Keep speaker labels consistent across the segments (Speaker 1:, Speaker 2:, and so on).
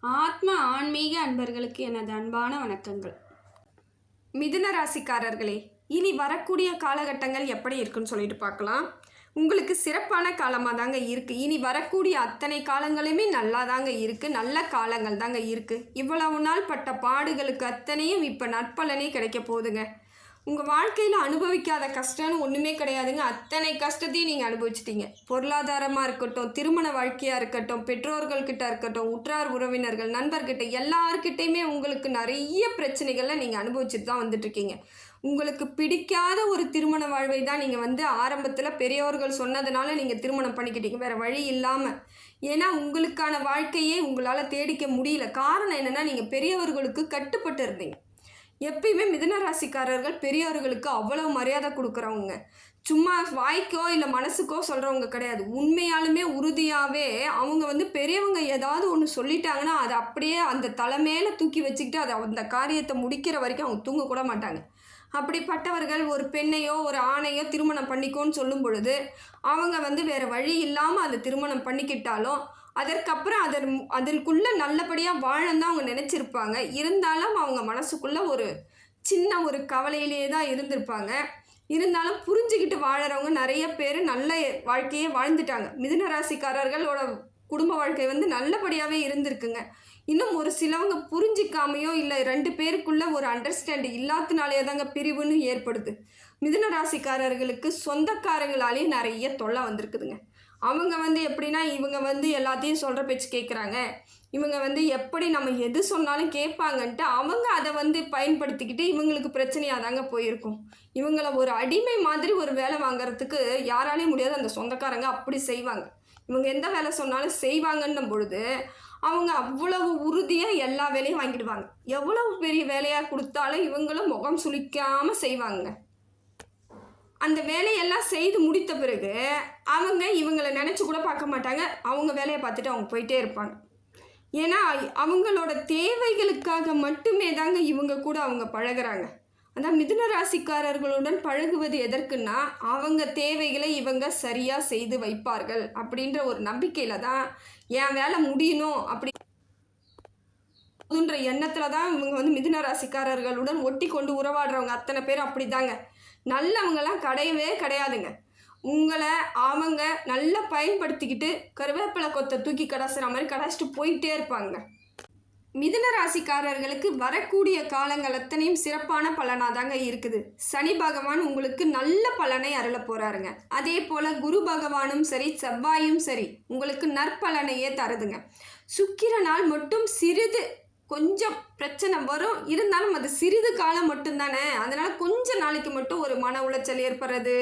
Speaker 1: ஆத்ம ஆன்மீக அன்பர்களுக்கு எனது அன்பான வணக்கங்கள். மிதுன ராசிக்காரர்களே, இனி வரக்கூடிய காலகட்டங்கள் எப்படி இருக்குன்னு சொல்லிட்டு பார்க்கலாம். உங்களுக்கு சிறப்பான காலமாக தாங்க இருக்குது. இனி வரக்கூடிய அத்தனை காலங்களுமே நல்லா தாங்க இருக்குது. நல்ல காலங்கள் தாங்க இருக்குது. இவ்வளவு நாள் பட்ட பாடுகளுக்கு அத்தனையும் இப்போ நற்பலனே கிடைக்க போகுதுங்க. உங்கள் வாழ்க்கையில் அனுபவிக்காத கஷ்டம்னு ஒன்றுமே கிடையாதுங்க. அத்தனை கஷ்டத்தையும் நீங்கள் அனுபவிச்சிட்டீங்க. பொருளாதாரமாக இருக்கட்டும், திருமண வாழ்க்கையாக இருக்கட்டும், பெற்றோர்கள்கிட்ட இருக்கட்டும், உற்றார் உறவினர்கள், நண்பர்கிட்ட எல்லார்கிட்டையுமே உங்களுக்கு நிறைய பிரச்சனைகளை நீங்கள் அனுபவிச்சுட்டு தான் வந்துட்டுருக்கீங்க. உங்களுக்கு பிடிக்காத ஒரு திருமண வாழ்வை தான் நீங்கள் ஆரம்பத்தில் பெரியவர்கள் சொன்னதுனால நீங்கள் திருமணம் பண்ணிக்கிட்டீங்க, வேறு வழி இல்லாமல். ஏன்னா உங்களுக்கான வாழ்க்கையே உங்களால் தேடிக்க முடியல. காரணம் என்னென்னா, நீங்கள் பெரியவர்களுக்கு கட்டுப்பட்டு இருந்தீங்க. எப்பயுமே மிதுன ராசிக்காரர்கள் பெரியவர்களுக்கு அவ்வளவு மரியாதை கொடுக்குறவங்க. சும்மா வாய்க்கோ இல்லை மனசுக்கோ சொல்கிறவங்க கிடையாது. உண்மையாலுமே உறுதியாகவே அவங்க பெரியவங்க ஏதாவது ஒன்று சொல்லிட்டாங்கன்னா அதை அப்படியே அந்த தலைமையில தூக்கி வச்சுக்கிட்டு அதை அந்த காரியத்தை முடிக்கிற வரைக்கும் அவங்க தூங்க கூட மாட்டாங்க. அப்படிப்பட்டவர்கள் ஒரு பெண்ணையோ ஒரு ஆணையோ திருமணம் பண்ணிக்கோன்னு சொல்லும் பொழுது அவங்க வேறு வழி இல்லாமல் அதை திருமணம் பண்ணிக்கிட்டாலும் அதற்கப்புறம் அதற்குள்ளே நல்லபடியாக வாழந்தான் அவங்க நினச்சிருப்பாங்க. இருந்தாலும் அவங்க மனசுக்குள்ளே ஒரு சின்ன ஒரு கவலையிலே தான் இருந்திருப்பாங்க. இருந்தாலும் புரிஞ்சுக்கிட்டு வாழறவங்க நிறைய பேர் நல்ல வாழ்க்கையே வாழ்ந்துட்டாங்க. மிதுன ராசிக்காரர்களோட குடும்ப வாழ்க்கை நல்லபடியாகவே இருந்திருக்குங்க. இன்னும் ஒரு சிலவங்க புரிஞ்சிக்காமையோ இல்லை 2 பேருக்குள்ளே ஒரு அண்டர்ஸ்டாண்டிங் இல்லாதனாலே தாங்க பிரிவுன்னு ஏற்படுது. மிதுன ராசிக்காரர்களுக்கு சொந்தக்காரங்களாலே நிறைய தொல்லை வந்திருக்குதுங்க. அவங்க எப்படின்னா, இவங்க எல்லாத்தையும் சொல்கிற பேச்சு கேட்குறாங்க, இவங்க எப்படி நம்ம எது சொன்னாலும் கேட்பாங்கன்ட்டு அவங்க அதை பயன்படுத்திக்கிட்டு இவங்களுக்கு பிரச்சனையாக தாங்க போயிருக்கும். இவங்கள ஒரு அடிமை மாதிரி ஒரு வேலை வாங்குறதுக்கு யாராலையும் முடியாது. அந்த சொந்தக்காரங்க அப்படி செய்வாங்க. இவங்க எந்த வேலை சொன்னாலும் செய்வாங்கன்னும் பொழுது அவங்க அவ்வளவு உறுதியாக எல்லா வேலையும் வாங்கிடுவாங்க. எவ்வளவு பெரிய வேலையாக கொடுத்தாலும் இவங்களும் முகம் சுளிக்காமல் செய்வாங்க. அந்த வேலையெல்லாம் செய்து முடித்த பிறகு இவங்களை நினச்சி கூட பார்க்க மாட்டாங்க. அவங்க வேலையை பார்த்துட்டு அவங்க போயிட்டே இருப்பாங்க. ஏன்னா அவங்களோட தேவைகளுக்காக மட்டுமே தாங்க இவங்க கூட அவங்க பழகுறாங்க. அதான் மிதுன ராசிக்காரர்களுடன் பழகுவது எதற்குன்னா, அவங்க தேவைகளை இவங்க சரியாக செய்து வைப்பார்கள் அப்படின்ற ஒரு நம்பிக்கையில் தான் என் வேலை முடியணும் அப்படின்ற எண்ணத்தில் தான் இவங்க மிதுன ராசிக்காரர்களுடன் ஒட்டி கொண்டு உறவாடுறவங்க அத்தனை பேர் அப்படி தாங்க. நல்லவங்களாம் கிடையவே கிடையாதுங்க. உங்களை அவங்க நல்லா பயன்படுத்திக்கிட்டு கருவேப்பிலை கொத்தை தூக்கி கடாசுற மாதிரி கடாச்சிட்டு போயிட்டே இருப்பாங்க. மிதுன ராசிக்காரர்களுக்கு வரக்கூடிய காலங்கள் அத்தனையும் சிறப்பான பலனாக தாங்க இருக்குது. சனி பகவான் உங்களுக்கு நல்ல பலனை அருள போகிறாருங்க. அதே போல் குரு பகவானும் சரி, செவ்வாயும் சரி உங்களுக்கு நற்பலனையே தருதுங்க. சுக்கிரனால் மட்டும் சிறிது கொஞ்சம் பிரச்சனை வரும். இருந்தாலும் அது சிறிது காலம் மட்டும்தானே. அதனால் கொஞ்ச நாளைக்கு மட்டும் ஒரு மன உளைச்சல் ஏற்படுறது,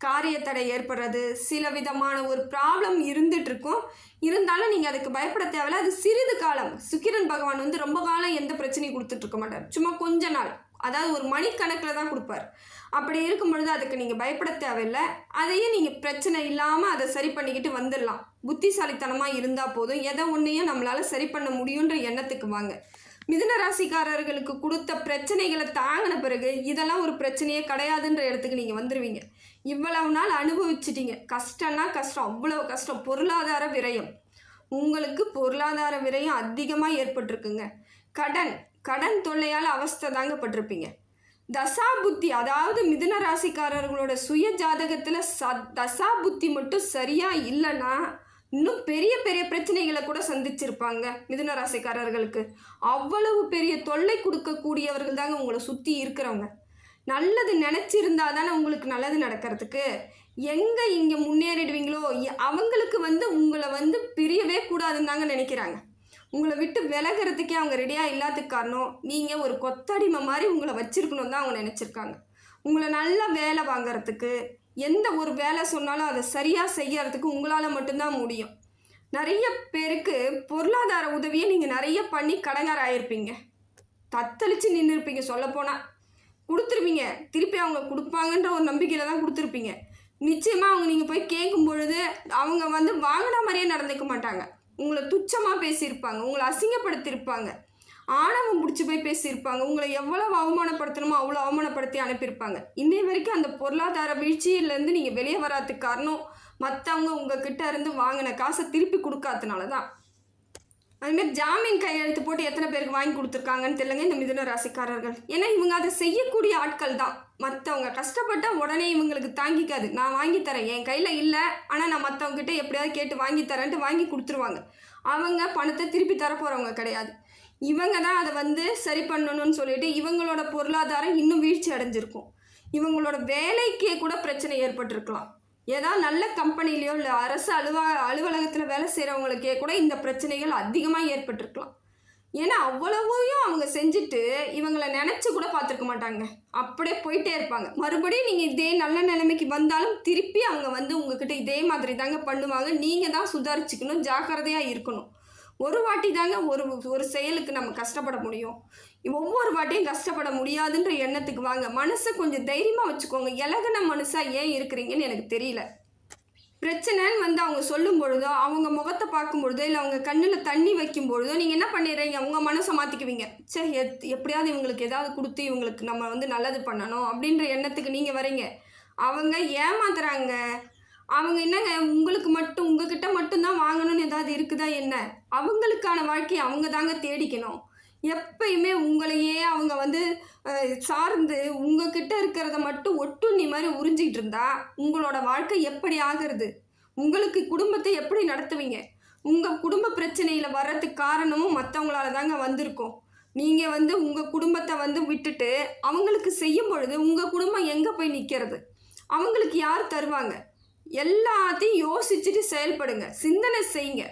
Speaker 1: காரியத்தடை ஏற்படுறது, சில விதமான ஒரு ப்ராப்ளம் இருந்துகிட்ருக்கும். இருந்தாலும் நீங்கள் அதுக்கு பயப்பட தேவையில்ல. அது சிறிது காலம். சுக்கிரன் பகவான் ரொம்ப காலம் எந்த பிரச்சனையும் கொடுத்துட்ருக்க மாட்டார். சும்மா கொஞ்ச நாள், அதாவது ஒரு மணிக்கணக்கில் தான் கொடுப்பார். அப்படி இருக்கும் பொழுது அதுக்கு நீங்கள் பயப்பட தேவையில்லை. அதையே நீங்கள் பிரச்சனை இல்லாமல் அதை சரி பண்ணிக்கிட்டு வந்துடலாம். புத்திசாலித்தனமாக இருந்தால் போதும். எதை ஒன்றையும் நம்மளால் சரி பண்ண முடியுன்ற எண்ணத்துக்கு வாங்க. மிதுன ராசிக்காரர்களுக்கு கொடுத்த பிரச்சனைகளை தாங்கின பிறகு இதெல்லாம் ஒரு பிரச்சனையே கிடையாதுன்ற இடத்துக்கு நீங்கள் வந்துடுவீங்க. இவ்வளவு நாள் அனுபவிச்சிட்டீங்க. கஷ்டம்னா கஷ்டம், அவ்வளவு கஷ்டம். பொருளாதார விரயம், உங்களுக்கு பொருளாதார விரயம் அதிகமாக ஏற்பட்டிருக்குங்க. கடன் தொல்லையால் அவஸ்தை தாங்க பட்டிருப்பீங்க. தசா புத்தி, அதாவது மிதுன ராசிக்காரர்களோட சுய ஜாதகத்தில் தசா புத்தி மட்டும் சரியாக இல்லைன்னா இன்னும் பெரிய பெரிய பிரச்சனைகளை கூட சந்திச்சிருப்பாங்க. மிதுன ராசிக்காரர்களுக்கு அவ்வளவு பெரிய தொல்லை கொடுக்கக்கூடியவர்கள் தாங்க உங்களை சுற்றி இருக்கிறவங்க. நல்லது நினச்சிருந்தா தானே உங்களுக்கு நல்லது நடக்கிறதுக்கு. எங்கே இங்கே முன்னேறிடுவீங்களோ அவங்களுக்கு உங்களை பிரியவே கூடாதுன்னு தாங்க நினைக்கிறாங்க. உங்களை விட்டு விலகிறதுக்கே அவங்க ரெடியாக இல்லாததுக்கு காரணம் நீங்கள் ஒரு கொத்தடிமை மாதிரி உங்களை வச்சிருக்கணும் தான் அவங்க நினச்சிருக்காங்க. உங்களை நல்லா வேலை வாங்கிறதுக்கு, எந்த ஒரு வேலை சொன்னாலும் அதை சரியாக செய்யறதுக்கு உங்களால் மட்டும்தான் முடியும். நிறைய பேருக்கு பொருளாதார உதவியை நீங்கள் நிறைய பண்ணி கடங்கார ஆகிருப்பீங்க. தத்தளித்து நின்று இருப்பீங்க. சொல்லப்போனால் கொடுத்துருப்பீங்க. திருப்பி அவங்க கொடுப்பாங்கன்ற ஒரு நம்பிக்கையில் தான் கொடுத்துருப்பீங்க. நிச்சயமாக நீங்கள் போய் கேட்கும் பொழுது அவங்க வாங்கின மாதிரியே நடந்துக்க மாட்டாங்க. உங்களை துச்சமாக பேசியிருப்பாங்க, உங்களை அசிங்கப்படுத்தியிருப்பாங்க, ஆணவம் பிடிச்சி போய் பேசியிருப்பாங்க. உங்களை எவ்வளோ அவமானப்படுத்தணுமோ அவ்வளோ அவமானப்படுத்தி அனுப்பியிருப்பாங்க. இன்னை வரைக்கும் அந்த பொருளாதார வீழ்ச்சியிலேருந்து நீங்கள் வெளியே வராதுக்கு காரணம் மற்றவங்க உங்ககிட்ட இருந்து வாங்கின காசை திருப்பி கொடுக்காதனால தான். அதுமாதிரி ஜாமீன் கையெழுத்து போட்டு எத்தனை பேருக்கு வாங்கி கொடுத்துருக்காங்கன்னு தெரியலங்க இந்த மிதுன ராசிக்காரர்கள். ஏன்னா இவங்க அதை செய்யக்கூடிய ஆட்கள் தான். மற்றவங்க கஷ்டப்பட்டால் உடனே இவங்களுக்கு தாங்கிக்காது. நான் வாங்கி தரேன், என் கையில் இல்லை, ஆனால் நான் மற்றவங்ககிட்ட எப்படியாவது கேட்டு வாங்கி தரேன்ட்டு வாங்கி கொடுத்துருவாங்க. அவங்க பணத்தை திருப்பி தரப்போகிறவங்க கிடையாது. இவங்க தான் அதை சரி பண்ணணும்னு சொல்லிட்டு இவங்களோட பொருளாதாரம் இன்னும் வீழ்ச்சி அடைஞ்சிருக்கும். இவங்களோட வேலைக்கே கூட பிரச்சனை ஏற்பட்டிருக்கலாம். ஏதாவது நல்ல கம்பெனிலையோ இல்லை அரசு அலுவலகத்தில் வேலை செய்கிறவங்களுக்கே கூட இந்த பிரச்சனைகள் அதிகமாக ஏற்பட்டிருக்கலாம். ஏன்னா அவ்வளவையும் அவங்க செஞ்சுட்டு இவங்களை நினச்சி கூட பார்த்துருக்க மாட்டாங்க. அப்படியே போயிட்டே இருப்பாங்க. மறுபடியும் நீங்கள் இதே நல்ல நிலைமைக்கு வந்தாலும் திருப்பி அவங்க உங்ககிட்ட இதே மாதிரி தாங்க பண்ணுவாங்க. நீங்கள் தான் சுதாரிச்சுக்கணும், ஜாக்கிரதையாக இருக்கணும். ஒரு வாட்டி தாங்க ஒரு செயலுக்கு நம்ம கஷ்டப்பட முடியும். ஒவ்வொரு வாட்டியும் கஷ்டப்பட முடியாதுன்ற எண்ணத்துக்கு வாங்க. மனசை கொஞ்சம் தைரியமாக வச்சுக்கோங்க. இலகுன மனசாக ஏன் இருக்கிறீங்கன்னு எனக்கு தெரியல. பிரச்சனைன்னு அவங்க சொல்லும் பொழுதோ, அவங்க முகத்தை பார்க்கும் பொழுதோ, இல்லை அவங்க கண்ணில் தண்ணி வைக்கும் பொழுதோ நீங்கள் என்ன பண்ணிடுறீங்க? உங்கள் மனசை மாற்றிக்குவீங்க. சரி, எப்படியாவது இவங்களுக்கு ஏதாவது கொடுத்து இவங்களுக்கு நம்ம நல்லது பண்ணணும் அப்படின்ற எண்ணத்துக்கு நீங்கள் வரீங்க. அவங்க ஏமாத்துறாங்க. அவங்க என்னங்க உங்ககிட்ட மட்டும்தான் வாங்கணும்னு ஏதாவது இருக்குதா என்ன? அவங்களுக்கான வாழ்க்கையை அவங்க தாங்க தேடிக்கணும். எப்பயுமே உங்களையே அவங்க சார்ந்து உங்ககிட்ட இருக்கிறத மட்டும் ஒட்டுண்ணி மாதிரி உறிஞ்சிக்கிட்டு இருந்தா உங்களோட வாழ்க்கை எப்படி ஆகிறது? உங்களுக்கு குடும்பத்தை எப்படி நடத்துவீங்க? உங்கள் குடும்ப பிரச்சனையில் வர்றதுக்கு காரணமும் மற்றவங்களால தாங்க வந்திருக்கும். நீங்கள் உங்கள் குடும்பத்தை விட்டுட்டு அவங்களுக்கு செய்யும் பொழுது உங்கள் குடும்பம் எங்கே போய் நிற்கிறது? அவங்களுக்கு யார் தருவாங்க? எல்லாத்தையும் யோசிச்சுட்டு செயல்படுங்க, சிந்தனை செய்யுங்க.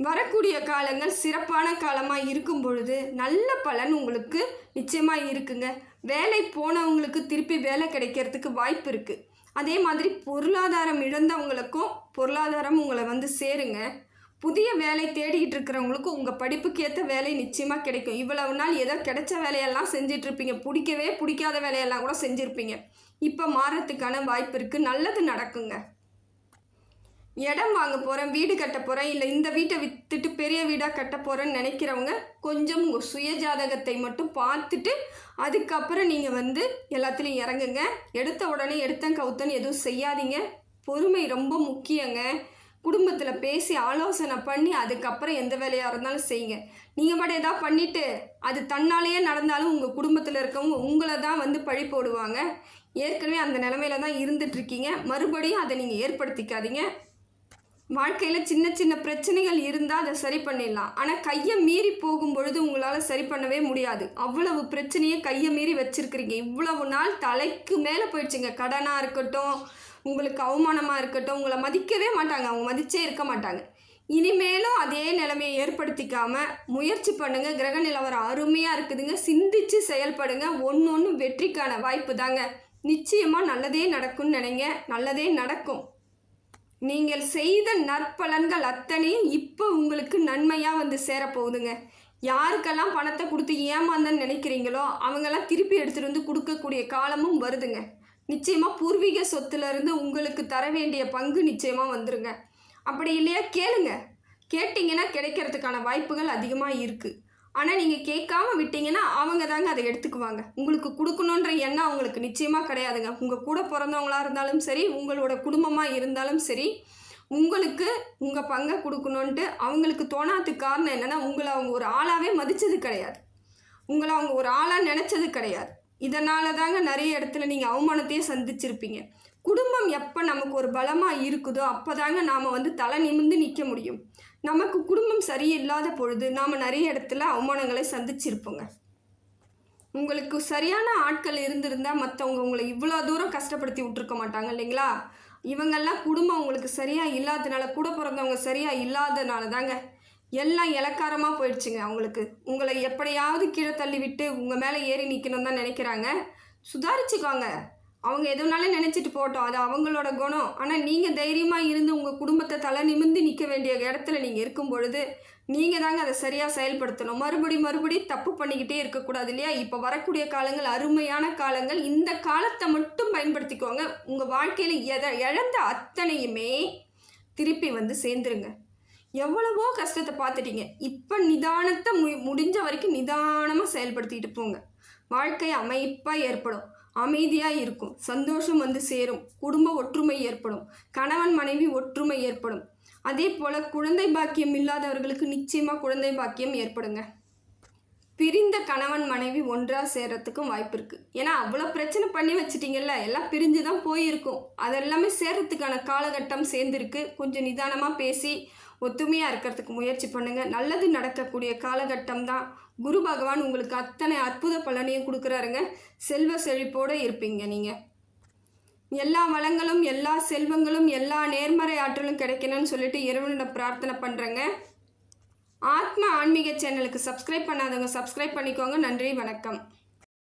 Speaker 1: வரக்கூடிய காலங்கள் சிறப்பான காலமாக இருக்கும் பொழுது நல்ல பலன் உங்களுக்கு நிச்சயமாக இருக்குங்க. வேலை போனவங்களுக்கு திருப்பி வேலை கிடைக்கிறதுக்கு வாய்ப்பு இருக்குது. அதே மாதிரி பொருளாதாரம் இழந்தவங்களுக்கும் பொருளாதாரம் உங்களை சேருங்க. புதிய வேலை தேடிக்கிட்டு இருக்கிறவங்களுக்கும் உங்கள் படிப்புக்கு ஏற்ற வேலை நிச்சயமாக கிடைக்கும். இவ்வளவு நாள் ஏதோ கிடைச்ச வேலையெல்லாம் செஞ்சிட்ருப்பீங்க, பிடிக்காத வேலையெல்லாம் கூட செஞ்சுருப்பீங்க. இப்போ மாறத்துக்கான வாய்ப்பு இருக்குது, நல்லது நடக்குங்க. இடம் வாங்க போகிறேன், வீடு கட்ட போகிறேன், இல்லை இந்த வீட்டை விற்றுட்டு பெரிய வீடாக கட்ட போகிறேன்னு நினைக்கிறவங்க கொஞ்சம் உங்கள் சுய ஜாதகத்தை மட்டும் பார்த்துட்டு அதுக்கப்புறம் நீங்கள் எல்லாத்துலேயும் இறங்குங்க. எடுத்த உடனே எடுத்தேன் கவுத்தன் எதுவும் செய்யாதீங்க. பொறுமை ரொம்ப முக்கியங்க. குடும்பத்தில் பேசி ஆலோசனை பண்ணி அதுக்கப்புறம் எந்த வேலையாக இருந்தாலும் செய்யுங்க. நீங்கள் மட்டும் எதாவது பண்ணிவிட்டு அது தன்னாலேயே நடந்தாலும் உங்கள் குடும்பத்தில் இருக்கவங்க உங்களை தான் பழி போடுவாங்க. ஏற்கனவே அந்த நிலமையில தான் இருந்துகிட்ருக்கீங்க. மறுபடியும் அதை நீங்கள் ஏற்படுத்திக்காதீங்க. வாழ்க்கையில் சின்ன சின்ன பிரச்சனைகள் இருந்தால் அதை சரி பண்ணிடலாம். ஆனால் கையை மீறி போகும் பொழுது உங்களால் சரி பண்ணவே முடியாது. அவ்வளவு பிரச்சனையை கையை மீறி வச்சுருக்கிறீங்க. இவ்வளவு நாள் தலைக்கு மேலே போயிடுச்சுங்க. கடனாக இருக்கட்டும், உங்களுக்கு அவமானமாக இருக்கட்டும், உங்களை மதிக்கவே மாட்டாங்க. அவங்க மதிச்சே இருக்க மாட்டாங்க. இனிமேலும் அதே நிலைமையை ஏற்படுத்திக்காமல் முயற்சி பண்ணுங்கள். கிரக நிலவரம் அருமையாக இருக்குதுங்க. சிந்திச்சு செயல்படுங்க. ஒன்று வெற்றிக்கான வாய்ப்பு தாங்க. நிச்சயமாக நல்லதே நடக்கும்னு நினைங்க. நல்லதே நடக்கும். நீங்கள் செய்த நற்பலன்கள் அத்தனையும் இப்போ உங்களுக்கு நன்மையாக சேரப்போகுதுங்க. யாருக்கெல்லாம் பணத்தை கொடுத்து ஏமாந்தன்னு நினைக்கிறீங்களோ அவங்கெல்லாம் திருப்பி எடுத்துகிட்டு கொடுக்கக்கூடிய காலமும் வருதுங்க. நிச்சயமாக பூர்வீக சொத்துலேருந்து உங்களுக்கு தர வேண்டிய பங்கு நிச்சயமாக வந்துருங்க. அப்படி இல்லையா கேளுங்க. கேட்டிங்கன்னா கிடைக்கிறதுக்கான வாய்ப்புகள் அதிகமாக இருக்குது. ஆனால் நீங்கள் கேட்காம விட்டீங்கன்னா அவங்க தாங்க அதை எடுத்துக்குவாங்க. உங்களுக்கு கொடுக்கணுன்ற எண்ணம் அவங்களுக்கு நிச்சயமாக கிடையாதுங்க. உங்கள் கூட பிறந்தவங்களாக இருந்தாலும் சரி, உங்களோட குடும்பமாக இருந்தாலும் சரி, உங்களுக்கு உங்கள் பங்கை கொடுக்கணுன்ட்டு அவங்களுக்கு தோணாததுக்கு காரணம் என்னென்னா உங்களை அவங்க ஒரு ஆளாகவே மதித்தது கிடையாது. உங்களை அவங்க ஒரு ஆளாக நினச்சது கிடையாது. இதனால தாங்க நிறைய இடத்துல நீங்கள் அவமானத்தையே சந்திச்சிருப்பீங்க. குடும்பம் எப்போ நமக்கு ஒரு பலமாக இருக்குதோ அப்போ தாங்க நாம் தலை நிமிர்ந்து நிற்க முடியும். நமக்கு குடும்பம் சரியில்லாத பொழுது நாம் நிறைய இடத்துல அவமானங்களை சந்திச்சிருப்போங்க. உங்களுக்கு சரியான ஆட்கள் இருந்திருந்தால் மற்றவங்க உங்களை இவ்வளோ தூரம் கஷ்டப்படுத்தி விட்டுருக்க மாட்டாங்க இல்லைங்களா? இவங்கெல்லாம் குடும்பம் உங்களுக்கு சரியாக இல்லாதனால, கூட பிறந்தவங்க சரியாக இல்லாதனால தாங்க எல்லாம் இலக்காரமாக போயிடுச்சுங்க. அவங்களுக்கு உங்களை எப்படியாவது கீழே தள்ளி விட்டு உங்கள் மேலே ஏறி நிற்கணும் தான் நினைக்கிறாங்க. சுதாரிச்சுக்கோங்க. அவங்க எதுனாலும் நினச்சிட்டு போட்டோம், அது அவங்களோட குணம். ஆனால் நீங்கள் தைரியமாக இருந்து உங்கள் குடும்பத்தை தலை நிமிர்ந்து நிற்க வேண்டிய இடத்துல நீங்கள் இருக்கும் பொழுது நீங்கள் தாங்க அதை சரியாக செயல்படுத்தணும். மறுபடி தப்பு பண்ணிக்கிட்டே இருக்கக்கூடாது இல்லையா? இப்போ வரக்கூடிய காலங்கள் அருமையான காலங்கள். இந்த காலத்தை மட்டும் பயன்படுத்திக்கோங்க. உங்கள் வாழ்க்கையில் இழந்த அத்தனையுமே திருப்பி சேர்ந்துருங்க. எவ்வளவோ கஷ்டத்தை பார்த்துட்டீங்க. இப்போ நிதானத்தை முடிஞ்ச வரைக்கும் நிதானமாக செயல்படுத்திக்கிட்டு போங்க. வாழ்க்கை அமைப்பாக ஏற்படும், அமைதியாக இருக்கும், சந்தோஷம் சேரும், குடும்ப ஒற்றுமை ஏற்படும், கணவன் மனைவி ஒற்றுமை ஏற்படும். அதே போல் குழந்தை பாக்கியம் இல்லாதவர்களுக்கு நிச்சயமாக குழந்தை பாக்கியம் ஏற்படுங்க. பிரிந்த கணவன் மனைவி ஒன்றாக சேர்கிறதுக்கும் வாய்ப்பு இருக்குது. ஏன்னா அவ்வளோ பிரச்சனை பண்ணி வச்சிட்டிங்கல்ல, எல்லாம் பிரிஞ்சு தான் போயிருக்கும். அதெல்லாமே சேர்கிறதுக்கான காலகட்டம் சேர்ந்துருக்கு. கொஞ்சம் நிதானமாக பேசி ஒத்துமையாக இருக்கிறதுக்கு முயற்சி பண்ணுங்கள். நல்லது நடக்கக்கூடிய காலகட்டம் தான். குரு பகவான் உங்களுக்கு அத்தனை அற்புத பலனையும் கொடுக்குறாருங்க. செல்வ செழிப்போடு இருப்பீங்க. நீங்கள் எல்லா வளங்களும் எல்லா செல்வங்களும் எல்லா நேர்மறை ஆற்றலும் கிடைக்கணும்னு சொல்லிட்டு இறைவனிடம் பிரார்த்தனை பண்ணுறேங்க. ஆத்ம ஆன்மீக சேனலுக்கு சப்ஸ்கிரைப் பண்ணாதவங்க சப்ஸ்கிரைப் பண்ணிக்கோங்க. நன்றி, வணக்கம்.